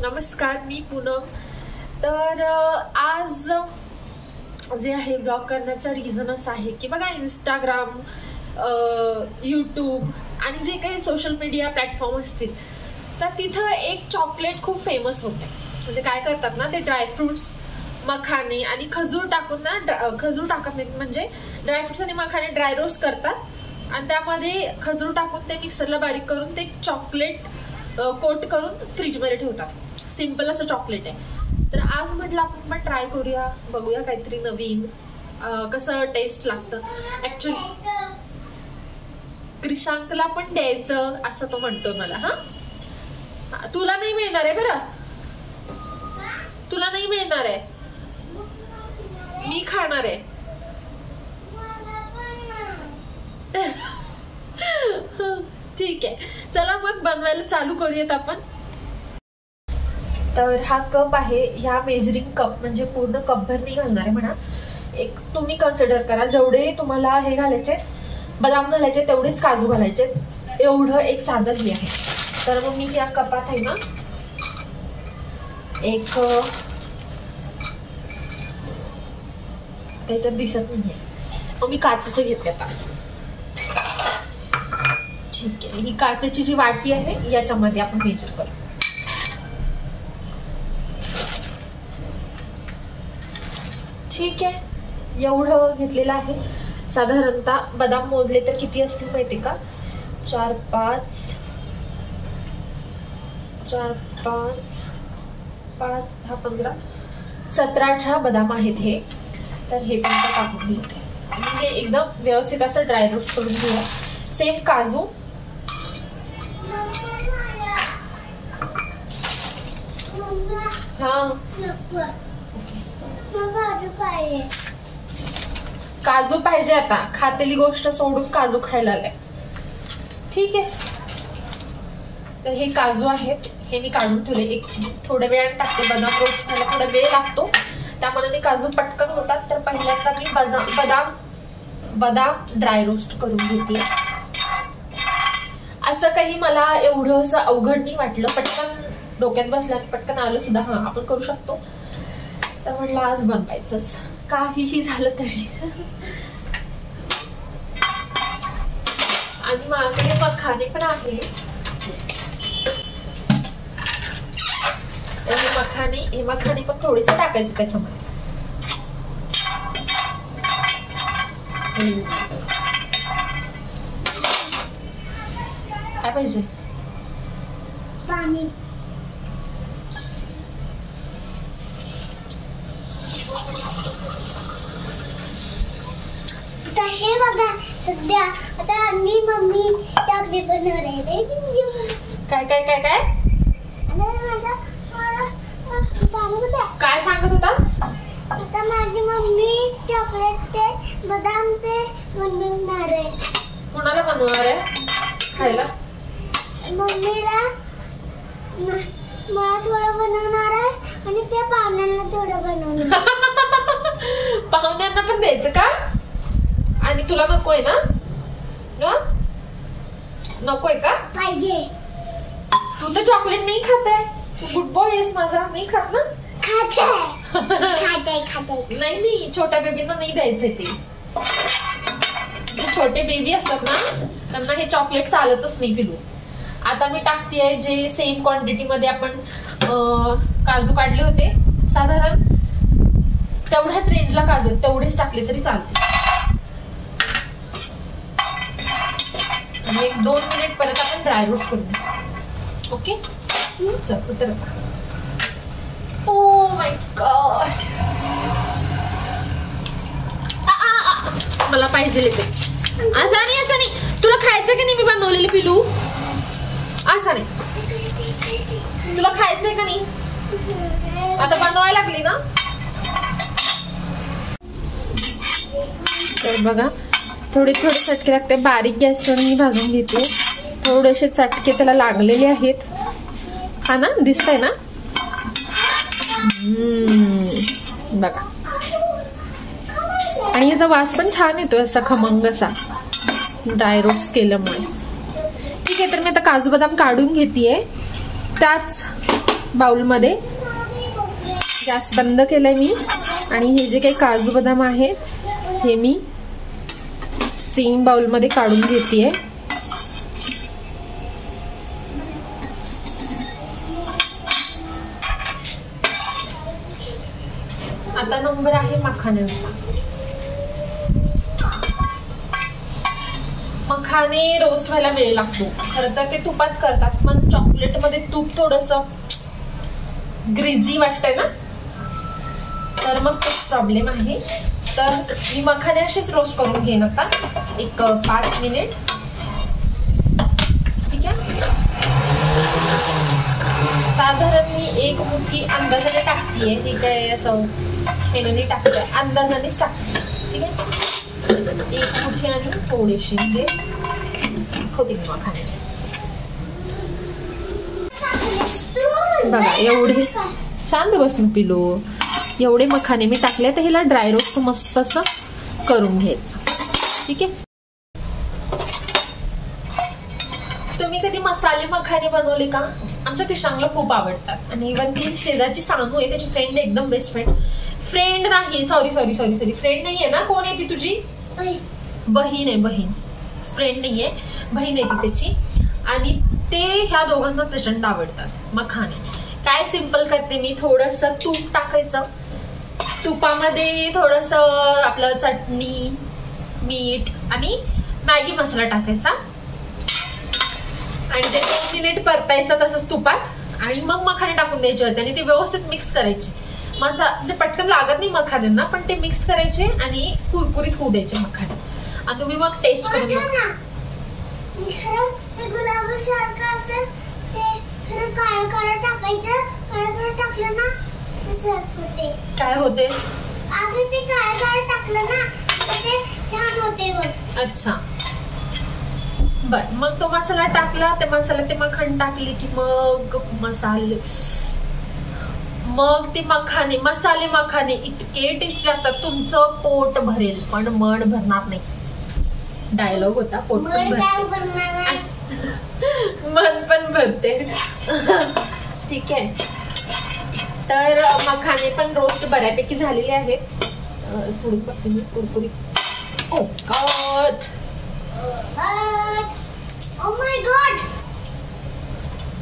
नमस्कार, मी पूनम. तर आज जे आहे ब्लॉग करण्याचा रिझन असा आहे की बघा, इंस्टाग्राम, यूट्यूब आणि जे काही सोशल मीडिया प्लॅटफॉर्म असतील तर तिथं एक चॉकलेट खूप फेमस होते. म्हणजे काय करतात ना, ते ड्रायफ्रुट्स, मखाने आणि खजूर टाकून ना, खजूर टाकत नाहीत, म्हणजे ड्रायफ्रुट्स आणि मखाने ड्राय रोस्ट करतात आणि त्यामध्ये खजूर टाकून ते मिक्सरला बारीक करून ते चॉकलेट कोट करून फ्रीजमध्ये ठेवतात. सिंपल असं चॉकलेट आहे. तर आज म्हटलं आपण पण ट्राय करूया, बघूया काहीतरी नवीन कसं टेस्ट लागतं. ऍक्च्युली क्रिशांकला पण द्यायचं असं तो म्हणतो मला. हा, तुला नाही मिळणार आहे बरं, तुला नाही मिळणार आहे, मी खाणार आहे. ठीक आहे, चला मग बनवायला चालू करूयात आपण. तर हा कप आहे, ह्या मेजरिंग कप म्हणजे पूर्ण कपभर नाही घालणार आहे म्हणा. एक तुम्ही कन्सिडर करा, जेवढे तुम्हाला हे घालायचे, बदाम घालायचे तेवढेच काजू घालायचे, एवढं एक साधं हे आहे. तर मग मी या कपात आहे ना एक, त्याच्यात दिसत नाहीये, मग मी काचेचे घेतले आता. ठीक आहे, ही काचेची जी वाटी आहे याच्यामध्ये आपण मेजर करू. ठीक आहे, एवढं घेतलेलं आहे. साधारणतः बदाम मोजले तर किती असतील माहिती का? 4, 5, 10, 15, 17, 18 बदाम आहेत हे. तर हे पण टाकून घेते आणि हे एकदम व्यवस्थित असं ड्राय रोस्ट करून घेऊया. सेम काजू, काजू पाहिजे आता, खातेली गोष्ट सोडून काजू खायला आलाय. ठीक आहे, तर हे काजू आहेत, हे मी काढून ठेवले. एक थोड्या वेळाने टाकते, बदाम रोस्ट व्हायला थोडा वेळ लागतो, त्यामुळे काजू पटकन होतात. तर पहिल्यांदा मी बदाम ड्राय रोस्ट करून घेते. असं काही मला एवढं असं अवघड नाही वाटलं, पटकन डोक्यात बसलं आणि पटकन आलं सुद्धा. हा, आपण करू शकतो. तर म्हटलं आज बनवायचंच, काहीही झालं तरी. आणि माझ्याकडे मखाने पण आहे. हे मखाने पण थोडेसे टाकायचे त्याच्यामध्ये. काय पाहिजे? पाणी. हे बघा, सध्या आता मी मम्मी चॉकलेट बनवणार आहे. काय काय काय काय काय सांगत होता? आता माझी मम्मी चॉकलेट ते बदाम ते बनवणार आहे. कोणाला बनवणार आहे खायला? मम्मीला. मला थोडं बनवणार आहे आणि ते पाहुण्यांना थोडं बनवणार. पाहुण्यांना पण द्यायचं का? आणि तुला नकोय ना? नकोय का? पाहिजे. तू तर चॉकलेट नाही खात आहे, तू गुड बॉय आहेस माझा. नाही खात ना? खाते. नाही, छोट्या बेबींना नाही द्यायचंय ते. जे छोटे बेबी असतात ना, त्यांना हे चॉकलेट चालतच नाही पिलू. आता मी टाकतेय जे सेम क्वांटिटी मध्ये आपण काजू काढले होते, साधारण तेवढ्याच रेंजला काजू, तेवढेच टाकले तरी चालते. आणि 1-2 मिनिट परत आपण ड्राय रोस्ट करू. ओके, चल उतर. ओ माय गॉड, मला पाहिजे ते. असं नाही, तुला खायचं की नाही मी बनवलेली पिलू? असं नाही, तुला खायचंय का नाही? आता बनवायला लागली ना. तर बघा, थोडे चटके लागते. बारीक गॅसवर मी भाजून घेते. थोडेसे चटके त्याला लागलेले आहेत. हा ना, दिसतंय ना? बघा, आणि याचा वास पण छान येतोय असा खमंग असा, ड्राय रोस्ट केल्यामुळे. ठीक आहे, तर मी आता काजू बदाम काढून घेतेय. त्याच बाउलमध्ये. गॅस बंद केलाय मी आणि हे जे काही काजू बदाम आहे हे मी सेम बाउलमध्ये काढून घेतेय. आता नंबर आहे मखाण्यांचा. मखाने रोस्ट व्हायला वेळ लागतो. खरं तर ते तुपात करतात, पण चॉकलेट मध्ये तूप थोडस ग्रीझी वाटतंय ना, तर मग तोच प्रॉब्लेम आहे. तर मी मखाने असेच रोस्ट करून घेईन आता एक 5 मिनिट. ठीक आहे. साधारण मी 1 मुठी अंदाजाने टाकतीये. हे काय असं हेने टाकतोय, अंदाजानेच टाकते. ठीक आहे. 1 मुठी आणि थोडीशी म्हणजे होती मखाने. बघा एवढे शांत बस ना पिलो. एवढे मखाने मी टाकले. तर ह्याला ड्राय रोस्ट मस्त असं करून घ्यायचं. ठीक आहे. तुम्ही कधी मसाले मखाने बनवले का? आमच्या कृष्णाला खूप आवडतात. आणि इव्हन ती शेजारची सानू आहे, त्याची फ्रेंड, एकदम बेस्ट फ्रेंड नाही, सॉरी फ्रेंड नाहीये ना. कोण आहे ती तुझी? बहीण आहे. बहीण, फ्रेंड नाहीये, बहीण आहे ती त्याची. आणि ते ह्या दोघांना प्रचंड आवडतात मखाने. काय सिंपल करते मी, थोडस तूप टाकायचं. तुपामध्ये थोडस आपलं चटणी, मीठ आणि मॅगी मसाला टाकायचा आणि ते 2 मिनिट परतायचं तसंच तुपात आणि मग मखाने टाकून द्यायचे होते आणि ते व्यवस्थित मिक्स करायचे. म्हणजे पटकन लागत नाही मखान्यांना, पण ते मिक्स करायचे आणि कुरकुरीत होऊ द्यायचे मखाने. आणि तुम्ही मग टेस्ट करून बघा. काय होते? अच्छा, बर. मग तो मसाला टाकला, ते मखाने टाकले की मग मग ते मसाले मखाने इतके टेस्टी लागतात. तुमचं पोट भरेल पण मन भरणार नाही. डायलॉग होता. पोट पण भरते, मन पण भरते. ठीक आहे. तर मखाने पण रोस्ट बऱ्यापैकी झालेले आहेत. फोडून बघते मी कुरकुरीत. ओ God, Oh my god!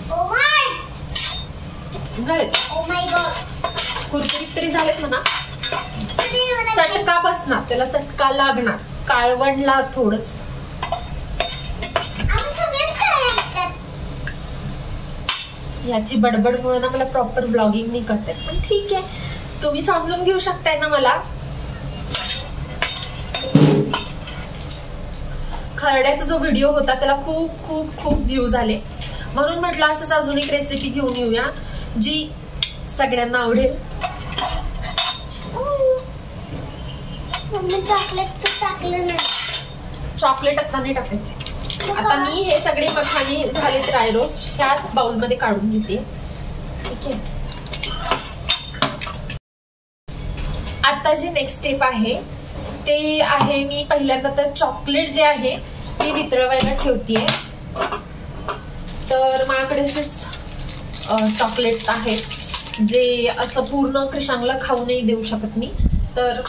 Oh my! झालेत. Oh my god! कुरकुरीत तरी झालेत म्हणा. चटका बसणार, त्याला चटका लागणार, काळवणला थोडस. याची बडबडमुळे ना मला प्रॉपर ब्लॉगिंग नाही करते, पण ठीक आहे, तुम्ही समजून घेऊ शकताय ना मला. खरड्याचा जो व्हिडिओ होता त्याला खूप खूप खूप व्ह्यूज आले, म्हणून म्हटलं असंच अजून एक रेसिपी घेऊन येऊया जी सगळ्यांना आवडेल. चॉकलेट आता नाही टाकायचे. आता मी हे सगळे मखाने झाले ड्राय रोस्ट ह्याच बाउल मध्ये काढून घेते. ठीक आहे. आता जी नेक्स्ट स्टेप आहे ते आहे, मी पहिल्यांदा तर चॉकलेट जे आहे ते वितळवायला ठेवतेय. तर माझ्याकडे असेच चॉकलेट आहेत जे असं पूर्ण कृषांगला खाऊ नाही देऊ शकत मी, तर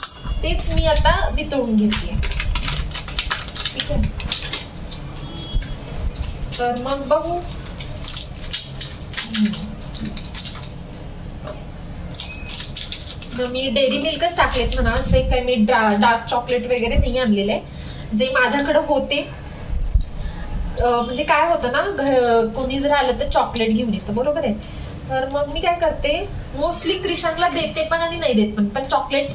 तेच मी आता वितळून घेते. ठीक आहे. तर मग बघू. मी डेअरी मिल्कच टाकलेत म्हणा, असे काही मी डार्क चॉकलेट वगैरे नाही आणलेले. जे माझ्याकडे होते, म्हणजे काय होतं ना, कोणी जर आलं तर चॉकलेट घेऊन येतं, बरोबर आहे. तर मग मी काय करते, मोस्टली क्रिशांगला देते पण आणि नाही देत पण चॉकलेट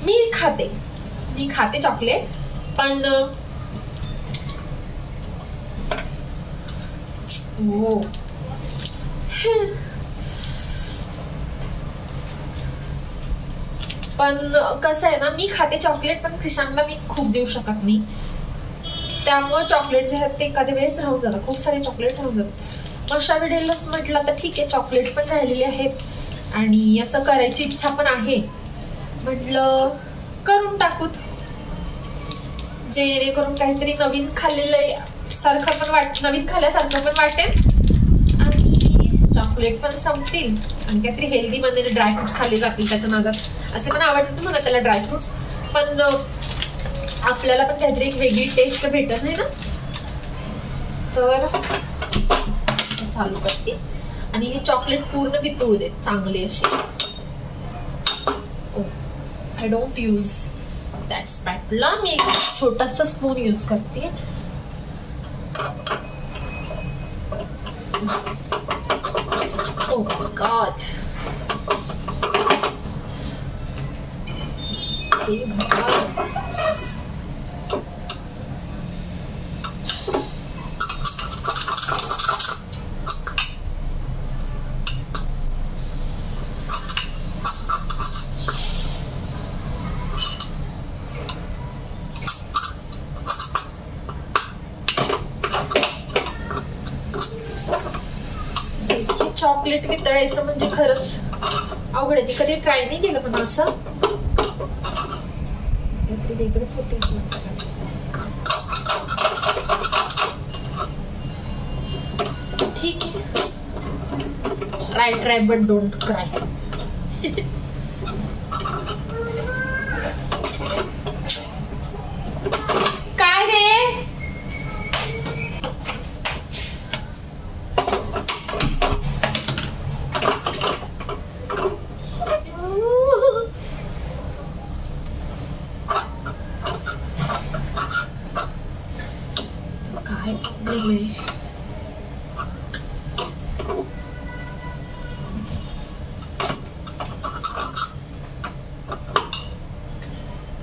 मी खाते चॉकलेट. पण पण कसं आहे ना, मी खाते चॉकलेट पण क्रिशांगला मी खूप देऊ शकत नाही, त्यामुळे चॉकलेट जे आहेत ते एखाद्या वेळेस राहून जातात, खूप सारे चॉकलेट राहून जातात. अशा वेळेलाच म्हटलं तर ठीक आहे, चॉकलेट पण राहिलेले आहेत आणि असं करायची इच्छा पण आहे, म्हटलं करून टाकूत, जेणेकरून काहीतरी नवीन खाल्लेलं सारखं पण नवीन खाल्ल्यासारखं पण वाटेल आणि चॉकलेट पण संपतील आणि काहीतरी हेल्दी मध्ये ड्रायफ्रुट्स खाल्ले जातील त्याच्या नादात. असे पण आवडतं मला त्याला ड्रायफ्रुट्स, पण आपल्याला पण काहीतरी एक वेगळी टेस्ट भेटत नाही ना. तर चालू करते आणि हे चॉकलेट पूर्ण वितळू देत चांगले असे. I don't use that spatula, मी एक छोटासा स्पून यूज करते. Oh my God. चॉकलेट वितळायचं म्हणजे खरंच अवघड आहे. मी कधी ट्राय नाही केलं, पण असं काहीतरी वेगळंच होते. ठीक आहे, ट्राय बट डोंट क्राय. काय रे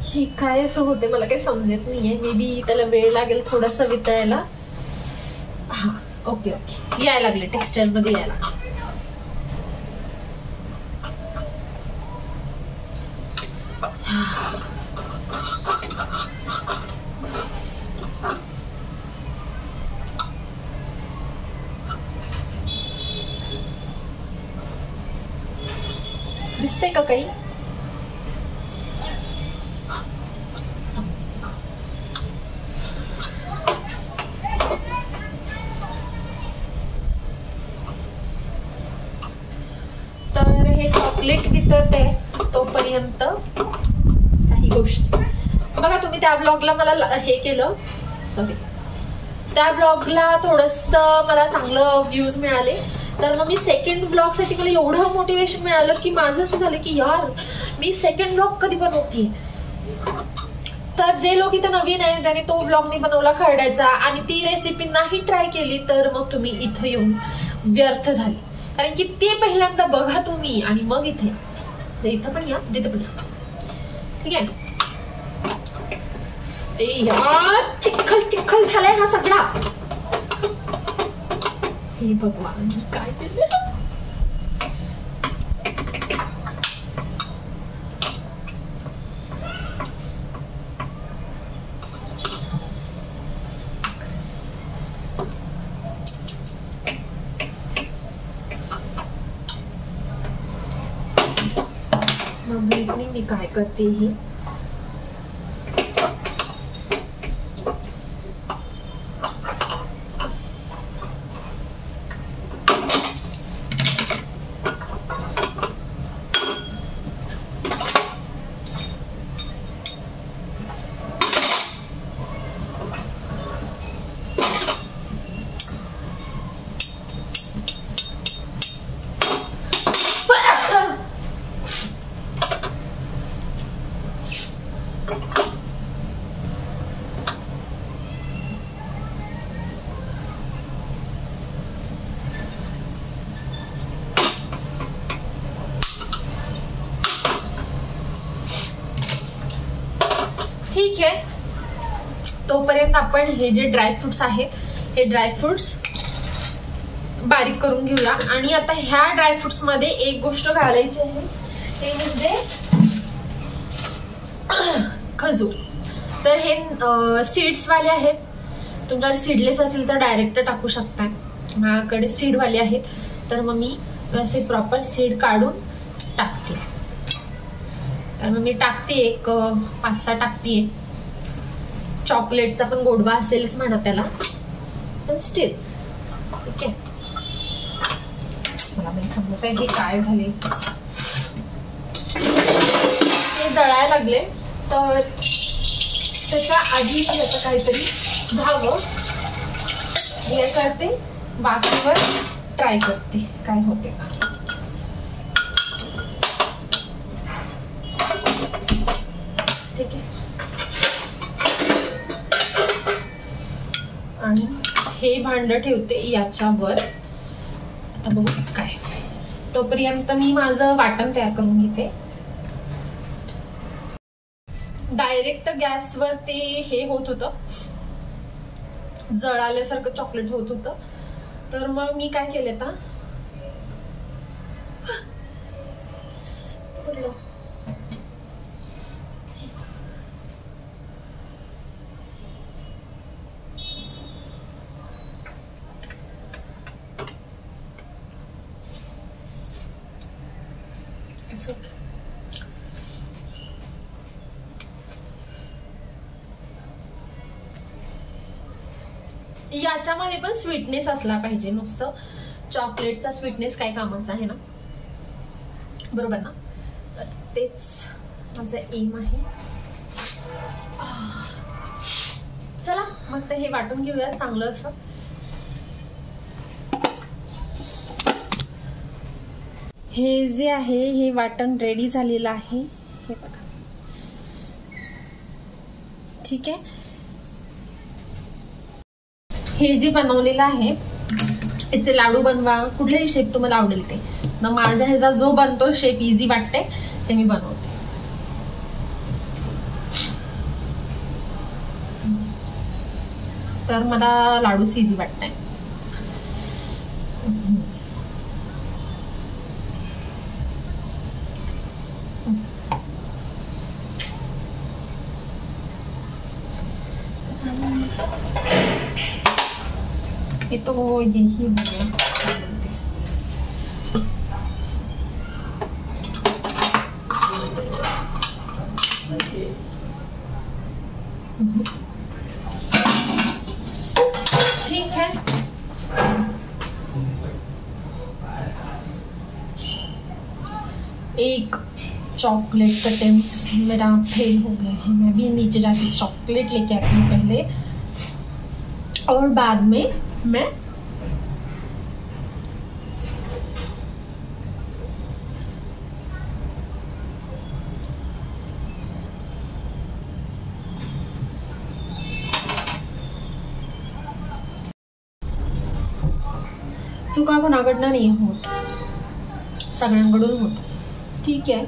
हे काय असं होते मला काही समजत नाहीये. मे बी त्याला वेळ लागेल थोडासा वितळायला. हा ओके ओके, यायला लागले टेक्सटाईल मध्ये यायला. दिसतंय का काही? तर हे चॉकलेट वितळत आहे तोपर्यंत काही गोष्टी बघा. तुम्ही त्या ब्लॉगला मला हे केलं, सॉरी, त्या ब्लॉगला थोडस मला चांगलं व्ह्यूज मिळाले. तर मग मी सेकंड ब्लॉग साठी मला एवढं मोटिवेशन मिळालं की माझं असं झालं की यार मी सेकंड ब्लॉग कधी बनवते. तर जे लोक इथं नवीन आहे, ज्याने तो ब्लॉग नाही बनवला खरड्याचा आणि ती रेसिपी नाही ट्राय केली, तर मग तुम्ही इथं येऊन व्यर्थ झाली. कारण की ते पहिल्यांदा बघा तुम्ही आणि मग इथे इथं पण या, तिथं पण या. ठीक आहे. यार चिखल चिखल झालाय हा सगळा. हे भगवान काय केलं. मी काय करते ही ठीक आहे. तोपर्यंत आपण हे जे ड्रायफ्रुट्स आहेत हे ड्रायफ्रुट्स बारीक करून घेऊया. आणि आता ह्या ड्रायफ्रुट्स मध्ये एक गोष्ट घालायची आहे, ते म्हणजे खजूर. तर हे सीड्स वाले आहेत. तुमच्याकडे सीडलेस असेल तर डायरेक्ट टाकू शकता. माझ्याकडे सीड वाले आहेत, तर मग मी असे प्रॉपर सीड काढून टाकते. तर मग मी टाकते एक 5-6 टाकते. चॉकलेटचा पण गोडवा असेलच म्हणा त्याला, पण स्टील ठीक आहे. मला नाही समजत आहे हे काय झाले. ते जळायला लागले तर त्याच्या आधी याचं काहीतरी घ्यावं. हे करते वाफेवर ट्राय करते काय होते का. ठीक आहे. आणि हे भांड ठेवते याच्यावर. आता बघू काय. तोपर्यंत मी माझं वाटण तयार करून घेते. डायरेक्ट गॅसवर ते हे होत होतं, जळाल्यासारखं चॉकलेट होत होतं. तर मग मी काय केलं आता, याच्यामध्ये पण स्वीटनेस असला पाहिजे. नुसतं चॉकलेटचा स्वीटनेस काय कामाचा आहे ना, बरोबर ना. तर तेच माझं एम आहे. चला मग ते हे वाटून घेऊया चांगलं असं. हे जे आहे हे वाटण रेडी झालेलं आहे. हे बघा. ठीक आहे. हे जे बनवलेलं आहे याचे लाडू बनवा, कुठलाही शेप तुम्हाला आवडेल ते. मग माझ्या ह्याचा जो बनतो शेप इझी वाटते ते मी बनवते. तर मला लाडूच इझी वाटतंय. तो यही हो गया. ठीक है. एक चॉकलेट अटेम्प्ट मेरा फेल हो गया है. मैं भी नीचे जाके चॉकलेट लेके आती हूँ पहले, और बाद में मैं चुका कोणाकडनं नाही होत, सगळ्यांकडून होत. ठीक आहे.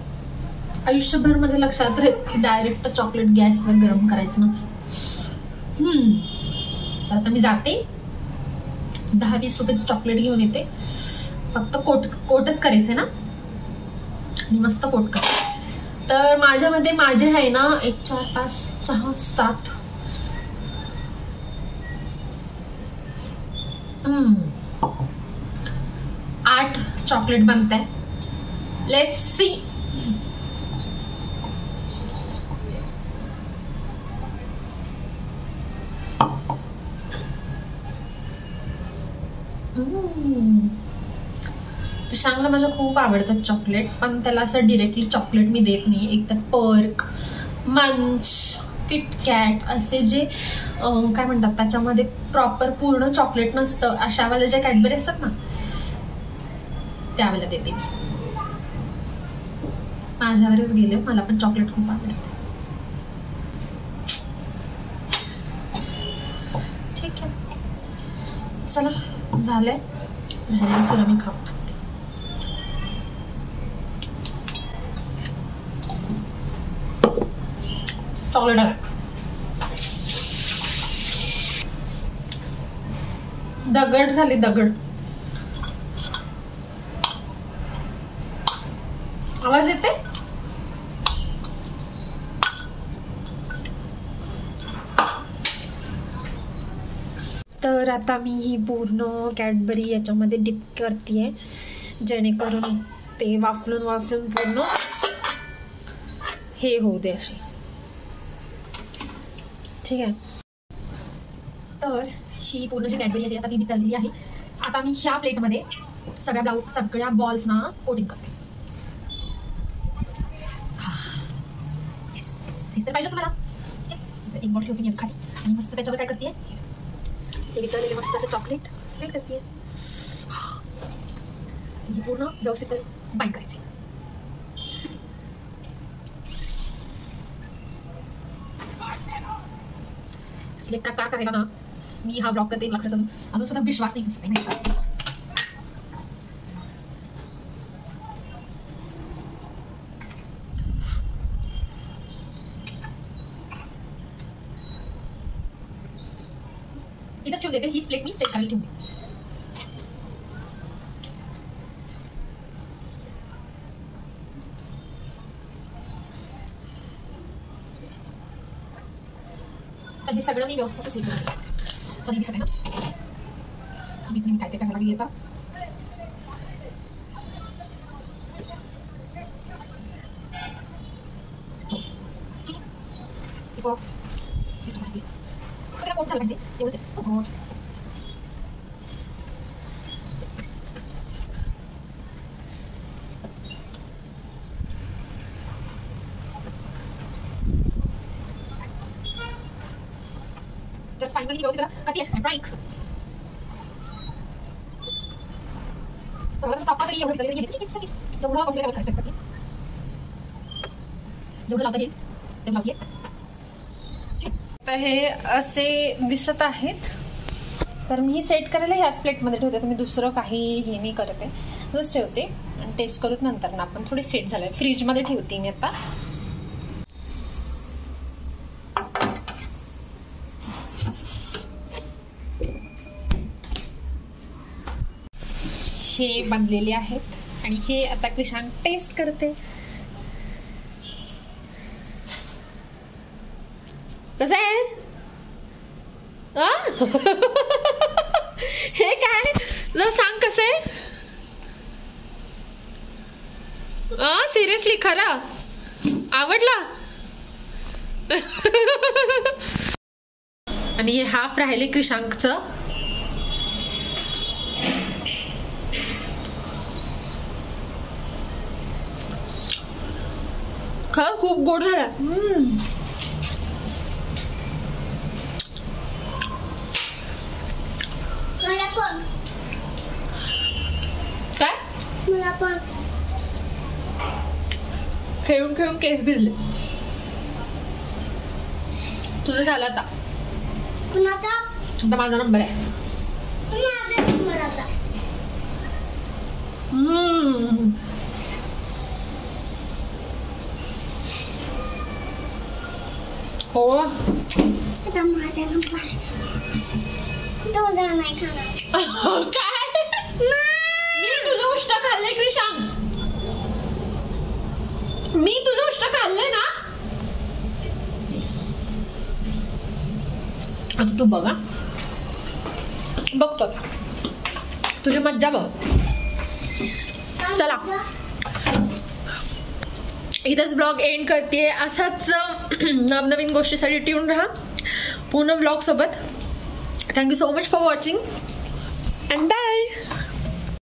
आयुष्यभर माझ्या लक्षात राहत की डायरेक्ट चॉकलेट गॅसवर गरम करायचं नसतं. तर आता मी जाते, 10-20 रुपयाचं चॉकलेट घेऊन येते. फक्त कोटच करायचे ना, आणि मस्त कोट करायचं. तर माझ्यामध्ये माझे आहे ना 1 4 5 6 7 8 चॉकलेट बनते हैं. Let's see. चांगलं माझं खूप आवडतं चॉकलेट, पण त्याला असं डिरेक्टली चॉकलेट मी देत नाही. एक तर पर्क, मंच, किटकॅट असे जे काय म्हणतात त्याच्यामध्ये प्रॉपर पूर्ण चॉकलेट नसतं, अशावाले जे कॅडबरी असतात ना त्यावेळेला देते मी. माझ्यावरच गेले, मला पण चॉकलेट खूप आवडते. ठीक आहे. चला झालंय. चला मी खाऊ टाकते. चॉकलेट आला. दगड झाली दगड. आवाज येते. तर आता मी ही पूर्ण कॅडबरी याच्यामध्ये डिप करते, जेणेकरून ते वाफलून वाफलून पूर्ण हे होऊ दे अशी. ठीक आहे. तर ही पूर्ण जी कॅडबरी आहे आता ती वितळलेली आहे. आता मी ह्या प्लेटमध्ये सगळ्या बॉल्स ना कोटिंग करते. हेच तर पाहिजे तुम्हाला. एक बॉल ठेवते मी खाली आणि मस्त त्याच्यावर काय करते, ते वितळलेले मस्त असं चॉकलेट स्प्रेड करते. हे पूर्ण व्यवस्थित बाइंड करायचे. असले प्रकार करायला ना मी हा ब्लॉग करते. मला खरंच अजून सुद्धा विश्वास नाही बसत नाही. इथंच ठेवून देते. हीच प्लेट मी सेट करायला ठेवते. तर हे सगळं मी व्यवस्थित सेट करते. सगळी दिसत आहे ना. मी काय ते करायला लागली आता. ठीक आहे. कोण चालू पाहिजे एवढंच आहे. तर फायनली व्यवस्थित कधी आहे ब्राईक प्रॉपर तरी एवढं जेवढं बसलेलं खर्च करते. जेवढं लावता येईल तेवढं लावते. तर हे असे दिसत आहेत. तर मी सेट करायला ह्याच प्लेटमध्ये ठेवते. तर मी दुसरं काही हे नाही करते, तसंच ठेवते आणि टेस्ट करूत नंतर ना आपण थोडी सेट झालं. फ्रीजमध्ये ठेवते मी आता. हे बनलेले आहेत आणि हे आता क्रिशांक टेस्ट करते. कसं आहे हे काय जरा सांग कसं आहे. सिरियसली खरं आवडला. आणि हे हाफ राहिले क्रिशांकचं. खरं खूप गोड झाला. काय मला पण खेळून खेळून केस भिजले. तुझं झालं आता. कुणाचा आता माझा नंबर आहे. माझा नंबर आता. हो आता माझा नंबर. तो नाही खाणार. काय मी तुझं उष्ट खाल्लंय क्रिशांक. मी तुझं उष्ट खाल्लंय ना. आता तू बघा बघतो आता तुझी मज्जा बघ. चला इथंच ब्लॉग एंड करते. असाच नवनवीन गोष्टीसाठी ट्यून राहा पूर्ण ब्लॉग सोबत. Thank you so much for watching and bye.